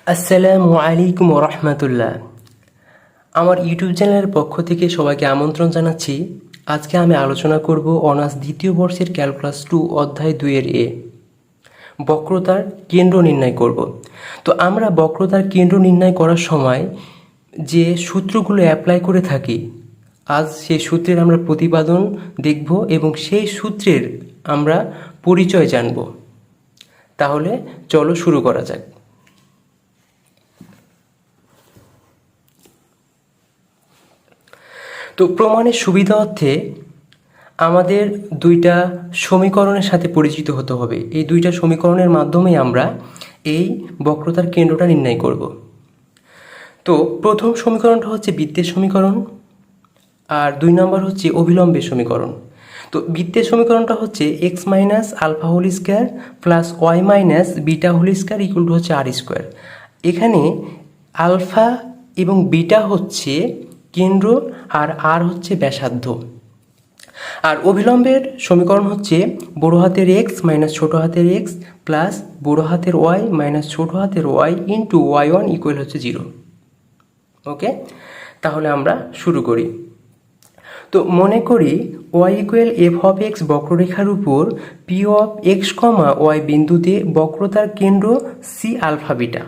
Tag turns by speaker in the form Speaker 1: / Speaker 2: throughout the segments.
Speaker 1: আসসালামু আলাইকুম রহমতুল্লাহ। আমার ইউটিউব চ্যানেলের পক্ষ থেকে সবাইকে আমন্ত্রণ জানাচ্ছি। আজকে আমি আলোচনা করব অনার্স দ্বিতীয় বর্ষের ক্যালকুলাস 2 অধ্যায় 2-এর বক্রতার কেন্দ্র নির্ণয় করব। তো আমরা বক্রতার কেন্দ্র নির্ণয় করার সময় যে সূত্রগুলো অ্যাপ্লাই করে থাকি, আজ সেই সূত্রের আমরা প্রতিপাদন দেখব এবং সেই সূত্রের আমরা পরিচয় জানব। তাহলে চলো শুরু করা যাক। তো প্রমাণের সুবিধা অর্থে আমাদের দুইটা সমীকরণের সাথে পরিচিত হতে হবে। এই দুইটা সমীকরণের মাধ্যমেই আমরা এই বক্রতার কেন্দ্রটা নির্ণয় করব। তো প্রথম সমীকরণটা হচ্ছে বৃত্তের সমীকরণ, আর 2 নম্বর হচ্ছে অভিলম্বের সমীকরণ। তো বৃত্তের সমীকরণটা হচ্ছে X minus alpha whole square plus Y minus beta whole square equal to হচ্ছে আর স্কোয়ার। এখানে আলফা এবং বিটা হচ্ছে কেন্দ্র আর হচ্ছে ব্যাসার্ধ। আর অভিলম্বের সমীকরণ হচ্ছে বড় হাতের এক্স মাইনাস ছোট হাতের এক্স প্লাস বড় হাতের ওয়াই মাইনাস ছোট হাতের Y into Y one equal হচ্ছে 0। ওকে, তাহলে আমরা শুরু করি। তো মনে করি Y equal F of X বক্ররেখার উপর P of X comma Y বিন্দুতে বক্রতার কেন্দ্র সি আলফা বিটা।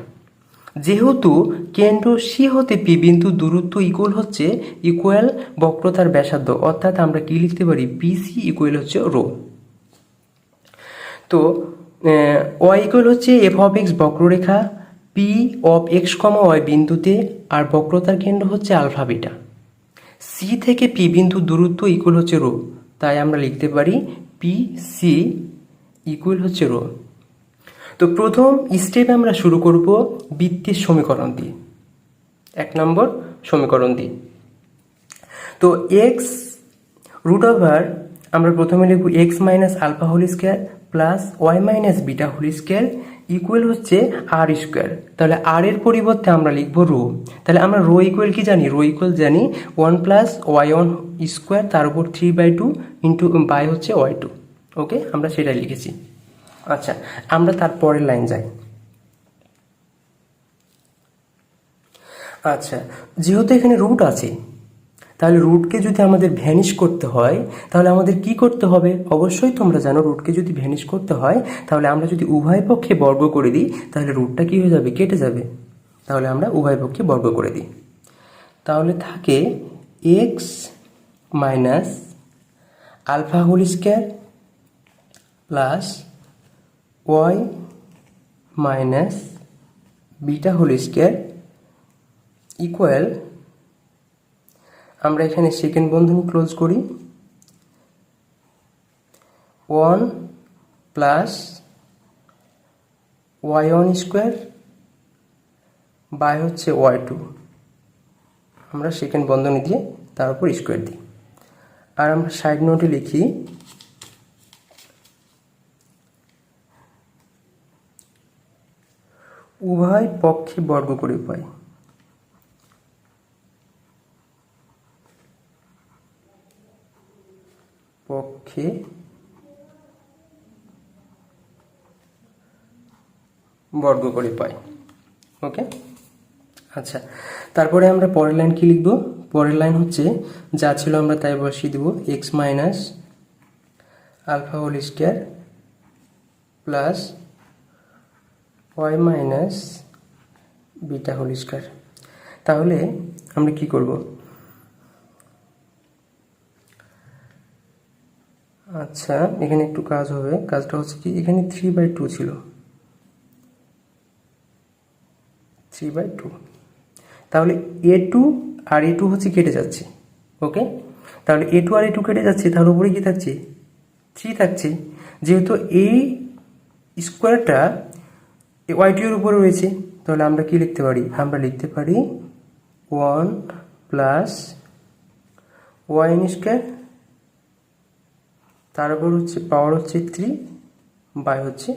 Speaker 1: যেহেতু কেন্দ্র সি হতে পি বিন্দু দূরত্ব ইকুয়াল বক্রতার ব্যাসার্ধ, অর্থাৎ আমরা কি লিখতে পারি, পিসি ইকুয়াল হচ্ছে রো। তো ওয়াই ইকুয়াল হচ্ছে এফ অফ এক্স বক্ররেখা P of X comma Y বিন্দুতে, আর বক্রতার কেন্দ্র হচ্ছে আলফা বিটা। সি থেকে পি বিন্দু দূরত্ব ইকুয়াল হচ্ছে রো, তাই আমরা লিখতে পারি পি সি ইকুয়াল হচ্ছে রো। তো প্রথম স্টেপ আমরা শুরু করব বৃত্তের সমীকরণ দিয়ে, 1 নম্বর সমীকরণ দিয়ে। তো এক্স রুট ওভার আমরা প্রথমে লিখব X minus alpha whole square plus Y minus beta whole square equal হচ্ছে আর স্কোয়ার। তাহলে আর এর পরিবর্তে আমরা লিখব রো। তাহলে আমরা রো ইকুয়াল কি জানি, রো ইকুয়াল জানি 1 প্লাস ওয়াই ওয়ান স্কোয়ার তার উপর 3/2 ইন্টু বাই হচ্ছে ওয়াই টু। ওকে, আমরা সেটাই লিখেছি। আচ্ছা, আমরা তারপরের লাইন যাই। আচ্ছা, যেহেতু এখানে রুট আছে, তাহলে রুটকে যদি আমাদের ভ্যানিশ করতে হয় তাহলে আমাদের কি করতে হবে, অবশ্যই তোমরা জানো রুটকে যদি ভ্যানিশ করতে হয় তাহলে আমরা যদি উভয় পক্ষে বর্গ করে দিই তাহলে রুটটা কি হয়ে যাবে, কেটে যাবে। তাহলে আমরা উভয় পক্ষে বর্গ করে দিই, তাহলে থাকে X minus alpha whole square plus Y minus beta whole square equal, আমরা এখানে সেকেন্ড বন্ধনী ক্লোজ করি, 1 plus Y one square by হচ্ছে ওয়াই টু। আমরা সেকেন্ড বন্ধনী দিয়ে তার উপর স্কোয়ার দিই। আর আমরা সাইড নোটে লিখি উভয় পক্ষে বর্গ করে পাই। পক্ষে বর্গ করে পাই। ওকে, আচ্ছা, তারপরে আমরা পরের লাইন কি লিখব, পরের লাইন হচ্ছে যা ছিল আমরা তাই বসিয়ে দেব, X minus alpha whole square plus Y minus beta whole square. তাহলে আমরা কি করব, আচ্ছা এখানে একটু কাজ হবে। কাজটা হচ্ছে কি, এখানে 3/2 ছিল, 3/2, তাহলে A2 আর A2 হচ্ছে কেটে যাচ্ছে। ওকে, তাহলে A2 আর A2 কেটে যাচ্ছে, তাহলে উপরে কি থাকছে, 3 থাকছে। যেহেতু এই স্কোয়ারটা ওয়াই2 এর উপরে রয়েছে, তাহলে আমরা কি লিখতে পারি, আমরা লিখতে পারি 1 প্লাস ওয়াই স্কোয়ার তার উপর হচ্ছে পাওয়ার হচ্ছে 3 বাই হচ্ছে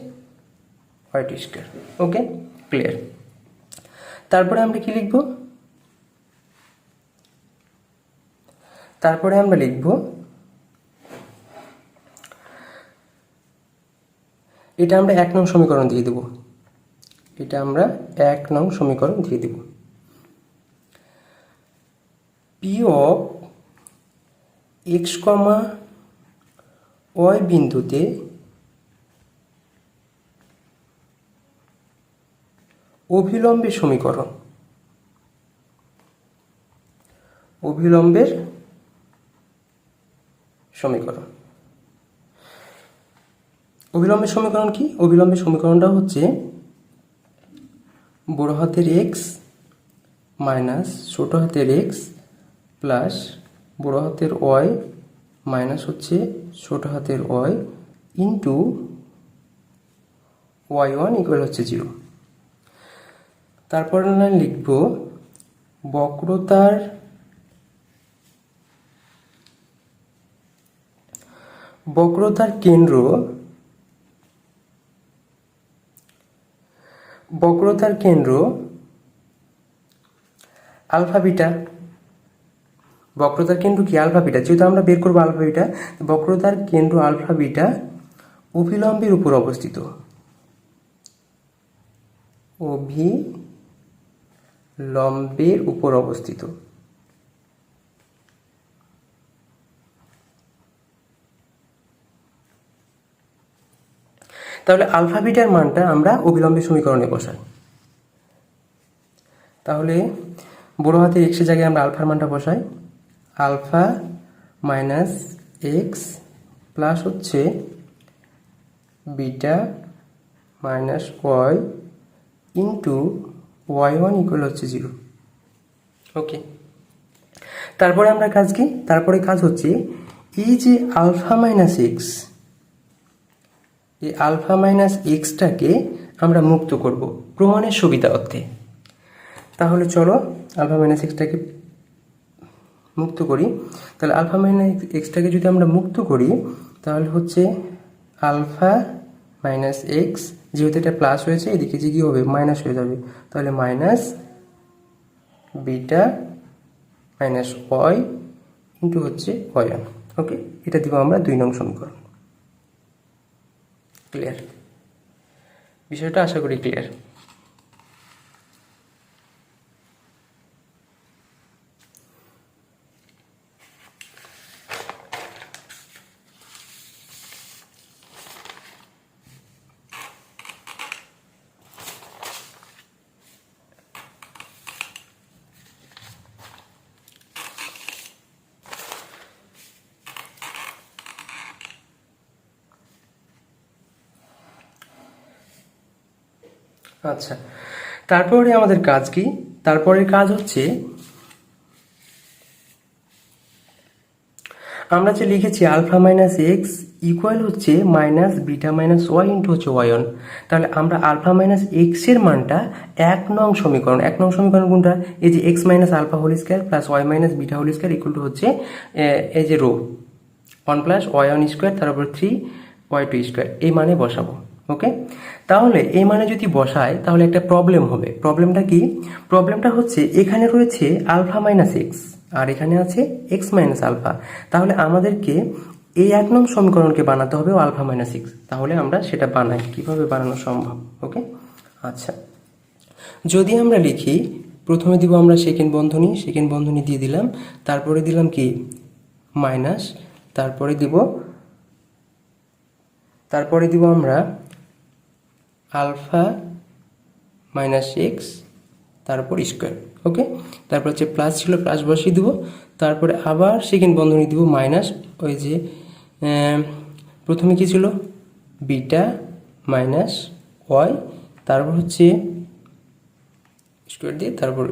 Speaker 1: ওয়াই2 স্কোয়ার। ওকে, ক্লিয়ার। তারপরে আমরা কি লিখব, তারপরে আমরা লিখব এটা আমরা 1 নং সমীকরণ দিয়ে দেব। এটা আমরা 1 নং সমীকরণ দিয়ে দেব। P of X comma Y বিন্দুতে অভিলম্বের সমীকরণ, অভিলম্বের সমীকরণ। অভিলম্বের সমীকরণ কি? অভিলম্বের সমীকরণটা হচ্ছে বড় হাতের এক্স মাইনাস ছোট হাতের এক্স প্লাস বড় হাতের ওয়াই মাইনাস হচ্ছে ছোট হাতের ওয়াই ইন্টু y1 ইকুয়াল হচ্ছে 0। তারপর লাইন লিখব বক্রতার কেন্দ্র আলফা বিটা। বক্রতার কেন্দ্র কি? Alpha beta. যেহেতু আমরা বের করবো আলফা বিটা, বক্রতার কেন্দ্র আলফা বিটা অভিলম্বের উপর অবস্থিত, অভিলম্বের উপর অবস্থিত। তাহলে আলফা বিটার মানটা আমরা অভিলম্বের সমীকরণে বসাই। তাহলে বড় হাতের এক্সের জায়গায় আমরা আলফার মানটা বসাই। আলফা মাইনাস এক্স প্লাস হচ্ছে beta minus Y into y1 equal হচ্ছে 0। ওকে, তারপরে আমরা কাজ কি? তারপরে কাজ হচ্ছে এই যে আলফা মাইনাস এক্স, এই আলফা মাইনাস এক্সটাকে আমরা মুক্ত করব প্রমাণের সুবিধা অর্থে। তাহলে চলো আলফা মাইনাস এক্সটাকে মুক্ত করি। তাহলে আলফা মাইনাস এক্সটাকে যদি আমরা মুক্ত করি তাহলে হচ্ছে আলফা মাইনাস এক্স, যেহেতু এটা প্লাস হয়েছে এদিকে যে কী হবে মাইনাস হয়ে যাবে, তাহলে minus beta minus Y into হচ্ছে y1। ওকে, এটা দিব আমরা 2 নং সমীকরণ। ক্লিয়ার? বিষয়টা আশা করি ক্লিয়ার। আচ্ছা, তারপরে আমাদের কাজ কি? তারপরের কাজ হচ্ছে আমরা যে লিখেছি আলফা মাইনাস এক্স ইকুয়াল হচ্ছে minus beta minus Y into হচ্ছে y1। তাহলে আমরা আলফা মাইনাস এক্সের মানটা 1 নং সমীকরণ, 1 নং সমীকরণ কোনটা? এই যে X minus alpha whole square plus Y minus beta whole square equal to হচ্ছে এই যে রো 1 প্লাস y1 স্কোয়ার তারপর 3y2 স্কোয়ার, এই মানে বসাবো। ওকে, তাহলে এই মানে যদি বসাই তাহলে একটা প্রবলেম হবে। প্রবলেমটা কি? প্রবলেমটা হচ্ছে এখানে রয়েছে আলফা মাইনাস এক্স আর এখানে আছে এক্স মাইনাস আলফা। তাহলে আমাদেরকে এই 1 নং সমীকরণকে বানাতে হবে আলফা মাইনাস এক্স। তাহলে আমরা সেটা বানাই, কিভাবে বানানো সম্ভব। ওকে, আচ্ছা, যদি আমরা লিখি প্রথমে দিব আমরা সেকেন্ড বন্ধনী দিয়ে দিলাম, তারপরে দিলাম কি মাইনাস, তারপরে দিব আমরা আলফা মাইনাস এক্স তারপর স্কোয়ার। ওকে, তারপর হচ্ছে প্লাস ছিল প্লাস বসিয়ে দেবো, তারপরে আবার সেকেন্ড বন্ধনী দিব মাইনাস, ওই যে প্রথমে কি ছিল বিটা মাইনাস ওয়াই, তারপর হচ্ছে স্কোয়ার দিয়ে তারপর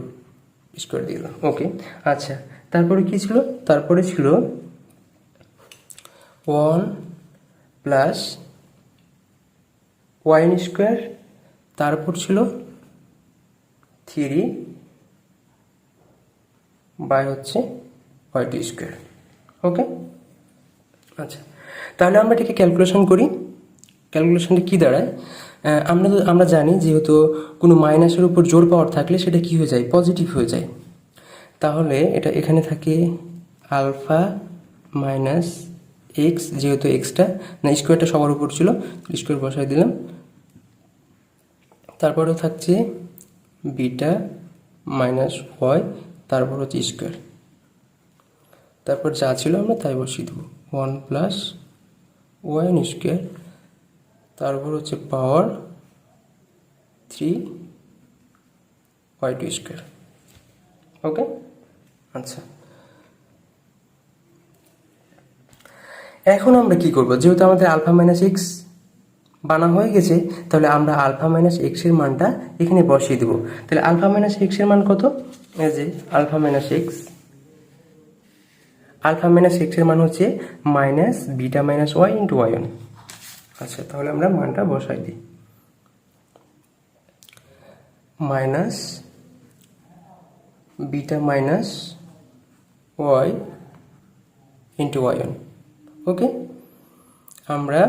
Speaker 1: স্কোয়ার দিয়ে দিলাম। ওকে, আচ্ছা, তারপরে কি ছিল? তারপরে ছিল 1 প্লাস ওয়াইন স্কোয়ার, তারপর ছিল 3 বাই হচ্ছে y2 স্কোয়ার। ওকে, আচ্ছা, তাহলে আমরা এটাকে ক্যালকুলেশন করি। ক্যালকুলেশনটা কী দাঁড়ায়? আমরা জানি যেহেতু কোনো মাইনাসের উপর জোর পাওয়ার থাকলে সেটা কি হয়ে যায়? পজিটিভ হয়ে যায়। তাহলে এটা এখানে থাকে আলফা মাইনাস এক্স, যেহেতু এক্সটা না স্কোয়ারটা সবার উপর ছিল স্কোয়ার বসাই দিলাম, তারপরে থাকছে বিটা মাইনাস ওয়াই, তারপর হচ্ছে স্কোয়ার, তারপর যা ছিল আমরা তাই বসিয়ে দেবো, 1 প্লাস ওয়াই স্কোয়ার, তারপর হচ্ছে পাওয়ার 3 y2 স্কোয়ার। ওকে, আচ্ছা এখন আমরা কি করব, যেহেতু আমাদের আলফা মাইনাস এক্স বানা হয়ে গেছে, তাহলে আমরা আলফা মাইনাস এক্সের মানটা এখানে বসিয়ে দেবো। তাহলে আলফা মাইনাস এক্সের মান কত, এই যে আলফা মাইনাস এক্সের মান হচ্ছে minus beta minus Y into y one. আচ্ছা তাহলে আমরা মানটা বসাই দিই, minus beta minus Y into y one. Okay, আমরা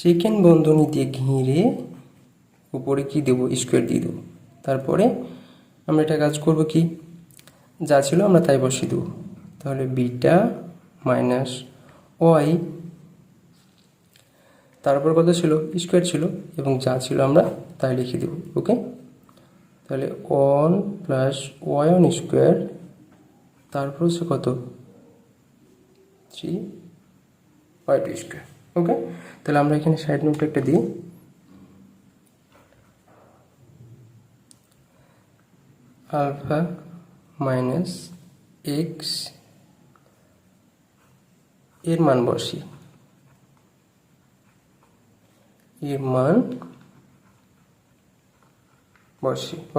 Speaker 1: সেকেন্ড বন্ধনী দিয়ে ঘিরে উপরে কি দেবো, স্কোয়ার দিয়ে দেবো। তারপরে আমরা এটা কাজ করব, কি যা ছিল আমরা তাই বসিয়ে দেবো। তাহলে বিটা মাইনাস ওয়াই, তারপর কত ছিল, স্কোয়ার ছিল, এবং যা ছিল আমরা তাই লিখে দেব। ওকে, তাহলে 1 প্লাস ওয়াই1 স্কোয়ার, তারপর হচ্ছে কত, 3 y2 স্কোয়ার। ওকে, তাহলে আমরা এখানে সাইড নোটটা একটা দিই, আলফা মাইনাস এক্স এর মান বসি,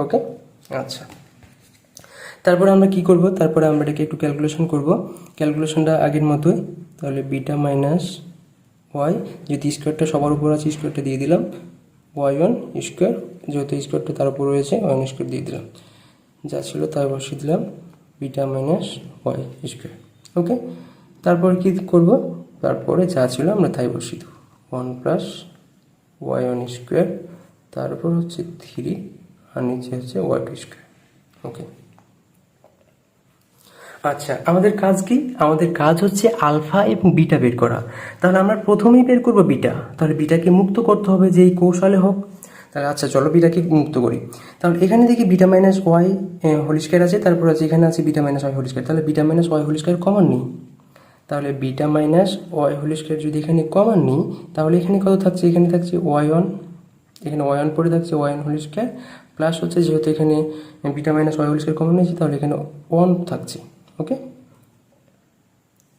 Speaker 1: ওকে আচ্ছা তারপরে আমরা কি করব, তারপরে আমরা এটাকে একটু ক্যালকুলেশন করব, ক্যালকুলেশনটা আগের মতোই। তাহলে বিটা মাইনাস ওয়াই, যেহেতু স্কোয়ারটা সবার উপর আছে স্কোয়ারটা দিয়ে দিলাম, ওয়াই1 স্কোয়ার, যেহেতু স্কোয়ারটা তার উপর রয়েছে ওয়াই1 স্কোয়ার দিয়ে দিলাম, যা ছিল তাই বসিয়ে দিলাম, বিটা মাইনাস ওয়াই স্কোয়ার। ওকে, তারপর কি করব, তারপরে যা ছিল আমরা তাই বসিয়ে দেবো, 1 প্লাস ওয়াই1 স্কোয়ার, তারপর হচ্ছে 3, আর নিচে হচ্ছে y2 স্কোয়ার। ওকে, আচ্ছা আমাদের কাজ কি, আমাদের কাজ হচ্ছে আলফা এবং বিটা বের করা। তাহলে আমরা প্রথমেই বের করব বিটা, তাহলে বিটাকে মুক্ত করতে হবে যেই কৌশলে হোক। তাহলে আচ্ছা চলো বিটাকে মুক্ত করি। তাহলে এখানে দেখি beta minus Y whole square আছে, তারপর আছে এখানে আছে beta minus Y whole square, তাহলে beta minus Y whole square common নিই। তাহলে beta minus Y whole square যদি এখানে কমন নিই, তাহলে এখানে কত থাকছে, এখানে থাকছে ওয়াই1, এখানে ওয়াই1 পরে থাকছে ওয়াই1 হোল স্কোয়ার, প্লাস হচ্ছে যেহেতু এখানে beta minus Y whole square common নিয়েছি, তাহলে এখানে 1 থাকছে। ওকে,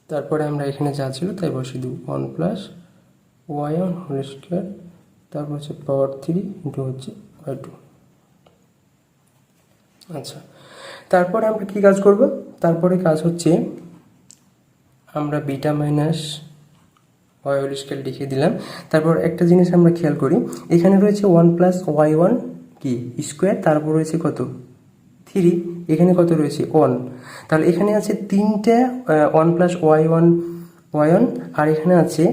Speaker 1: তারপরে আমরা এখানে যা ছিল তাই বসিয়ে দেব, 1 প্লাস ওয়াই1 হোল স্কোয়ার, তারপর হচ্ছে পাওয়ার 3 ইন্টু হচ্ছে y2। আচ্ছা তারপরে আমরা কি কাজ করব, তারপরে কাজ হচ্ছে আমরা beta minus Y whole square লিখে দিলাম। তারপর একটা জিনিস আমরা খেয়াল করি, এখানে রয়েছে 1 প্লাস ওয়াই1 কি স্কোয়ার, তারপর রয়েছে কত 3, এখানে কত রয়েছে 1, তাহলে এখানে আছে 3টা 1 প্লাস ওয়াই1, আর এখানে আছে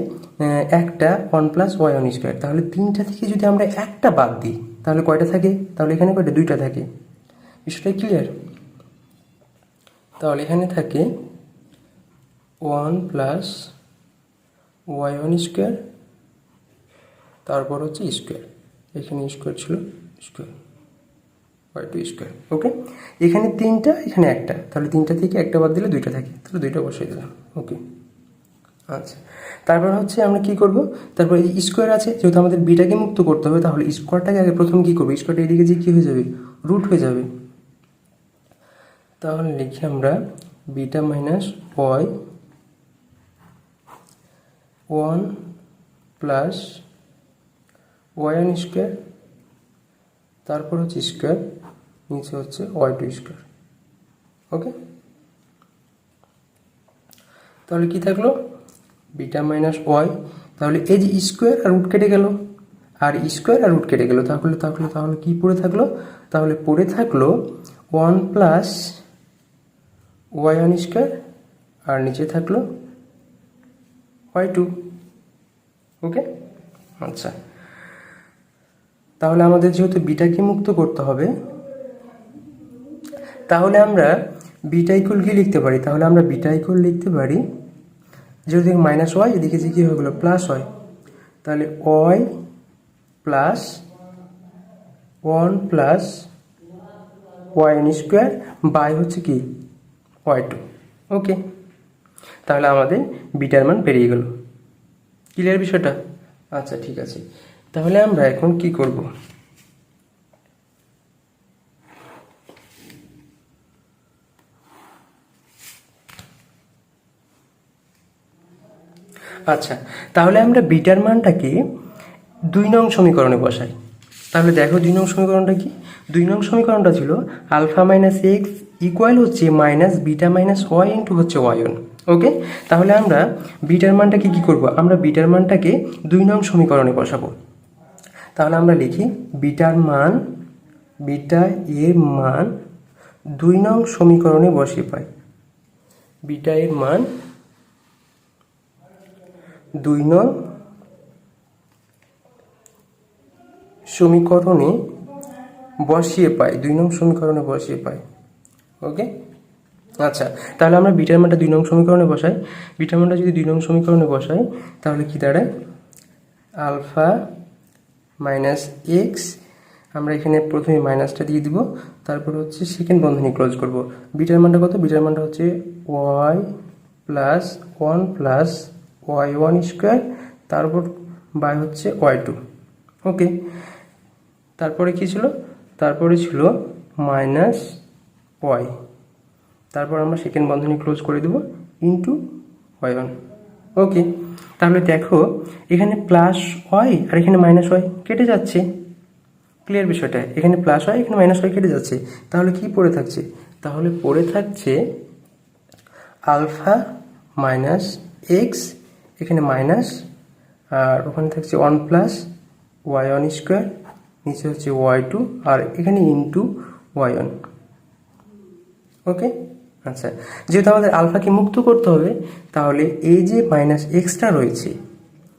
Speaker 1: একটা 1 প্লাস ওয়াই1 স্কোয়ার। তাহলে 3টা থেকে যদি আমরা একটা বাদ দিই তাহলে কয়টা থাকে, তাহলে এখানে কয়টা, 2টা থাকে। বিষয়টা ক্লিয়ার? তাহলে এখানে থাকে 1 প্লাস ওয়াই1 স্কোয়ার, তারপর হচ্ছে স্কোয়ার, এখানে স্কোয়ার ছিল, স্কোয়ার y2 স্কোয়ার। ওকে, এখানে 3টা এখানে একটা, তাহলে 3টা থেকে একটা বাদ দিলে 2টা থাকে, তাহলে 2টা বসিয়ে দিলাম। ওকে, আচ্ছা তারপর হচ্ছে আমরা কি করব, তারপর এই স্কোয়ার আছে, যেহেতু আমাদের বিটাকে মুক্ত করতে হবে, তাহলে স্কোয়ারটাকে আগে প্রথম কি করবো, স্কোয়ারটা এদিকে যে কি হয়ে যাবে, রুট হয়ে যাবে। তাহলে লিখি আমরা beta minus y 1 plus y one square, তারপর হচ্ছে স্কোয়ার, নিচে হচ্ছে y2 স্কোয়ার। ওকে, তাহলে কি থাকলো, বিটা মাইনাস ওয়াই, তাহলে এই যে স্কোয়ার আর রুট কেটে গেল, আর স্কোয়ার আর রুট কেটে গেল, তাহলে তাহলে তাহলে কি পড়ে থাকলো, তাহলে পড়ে থাকলো 1 প্লাস ওয়াই1 স্কোয়ার, আর নিচে থাকলো y2। ওকে, আচ্ছা তাহলে আমাদের যেহেতু বিটাকে মুক্ত করতে হবে, তাহলে আমরা বিটা ইকুয়াল কি লিখতে পারি, তাহলে আমরা বিটা ইকুয়াল লিখতে পারি, যেহেতু মাইনাস ওয়াই এদিকে যে কি হয়ে গেলো প্লাস ওয়াই, তাহলে Y plus one plus Y N square by হচ্ছে কি ওয়াই টু। ওকে, তাহলে আমাদের বিটার মান বেরিয়ে গেল। ক্লিয়ার বিষয়টা? আচ্ছা ঠিক আছে, তাহলে আমরা এখন কি করব? আচ্ছা, তাহলে আমরা বিটার মানটাকে 2 নং সমীকরণে বসাই। তাহলে দেখো 2 নং সমীকরণটা কি? 2 নং সমীকরণটা ছিল আলফা মাইনাস এক্স ইকুয়াল হচ্ছে minus beta minus Y into হচ্ছে ওয়াই1। ওকে, তাহলে আমরা বিটার মানটাকে কি করব? আমরা বিটার মানটাকে 2 নং সমীকরণে বসাবো। তাহলে আমরা লিখি বিটা এর মান 2 নং সমীকরণে বসিয়ে পাই। বিটা এর মান 2 নং সমীকরণে বসিয়ে পাই। 2 নং সমীকরণে বসিয়ে পাই। ওকে, আচ্ছা, তাহলে আমরা বিটার মানটা 2 নং সমীকরণে বসাই। বিটার মানটা যদি 2 নং সমীকরণে বসাই তাহলে কি দাঁড়ায়? আলফা মাইনাস এক্স, আমরা এখানে প্রথমে মাইনাসটা দিয়ে দিব, তারপর হচ্ছে সেকেন্ড বন্ধনী ক্লোজ করব। বিটার মানটা কত? বিটার মানটা হচ্ছে y plus 1 plus y one square, তারপর বাই হচ্ছে ওয়াই2। ওকে, তারপরে কি ছিল? তারপরে ছিল মাইনাস ওয়াই, তারপর আমরা সেকেন্ড বন্ধনী ক্লোজ করে দেব ইন্টু ওয়াই1। ওকে, তাহলে দেখো এখানে প্লাস ওয়াই আর এখানে মাইনাস ওয়াই কেটে যাচ্ছে। ক্লিয়ার বিষয়টা? এখানে প্লাস ওয়াই এখানে মাইনাস ওয়াই কেটে যাচ্ছে, তাহলে কি পড়ে থাকছে? তাহলে পড়ে থাকছে আলফা মাইনাস এক্স, এখানে মাইনাস, আর ওখানে থাকছে 1 প্লাস ওয়াই1 স্কোয়ার, নিচে হচ্ছে ওয়াই2, আর এখানে ইন্টু ওয়াই1। ওকে, আচ্ছা, যেহেতু আমাদের আলফাকে মুক্ত করতে হবে, তাহলে এই যে মাইনাস এক্সটা রয়েছে,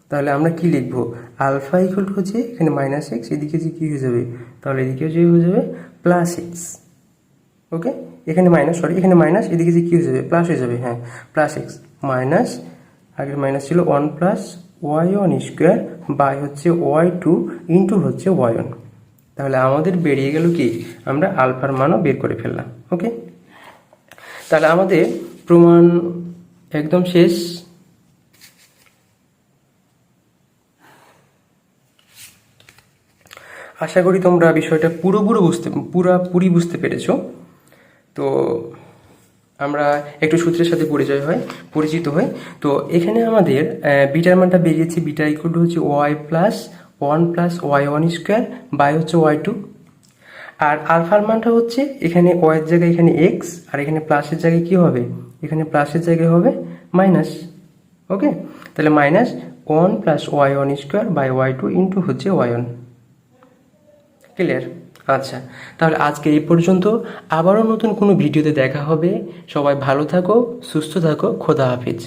Speaker 1: তাহলে আমরা কি লিখবো? আলফা ইকুয়াল টু হচ্ছে এখানে মাইনাস এক্স, এদিকে যে কী হয়ে যাবে? তাহলে এদিকে যে হয়ে যাবে প্লাস এক্স। ওকে, এখানে মাইনাস, সরি এখানে মাইনাস, এদিকে যে কী হয়ে যাবে? প্লাস হয়ে যাবে। হ্যাঁ, প্লাস এক্স মাইনাস, আগের মাইনাস ছিল 1 প্লাস ওয়াই1 স্কোয়ার বাই হচ্ছে ওয়াই2 ইন্টু হচ্ছে ওয়াই1। তাহলে আমাদের বেরিয়ে গেল কি? আমরা আলফার মানও বের করে ফেললাম। ওকে, তাহলে আমাদের প্রমাণ একদম শেষ। আশা করি তোমরা বিষয়টা পুরোপুরি বুঝতে পেরেছো। তো আমরা একটু সূত্রের সাথে পরিচিত হই। তো এখানে আমাদের বিটার মানটা বেরিয়েছে, বিটা ইকুয়াল টু হচ্ছে y plus 1 plus y one square by হচ্ছে ওয়াই2। আর আলফার মানটা হচ্ছে এখানে ওয়াইয়ের জায়গায় এখানে এক্স, আর এখানে প্লাসের জায়গায় কি হবে? এখানে প্লাসের জায়গায় হবে মাইনাস। ওকে, তাহলে minus 1 plus y one square by y two into হচ্ছে ওয়াই1। ক্লিয়ার? আচ্ছা, তাহলে আজকে এই পর্যন্ত। আবারও নতুন কোনো ভিডিওতে দেখা হবে। সবাই ভালো থাকো, সুস্থ থাকো, খোদা হাফেজ।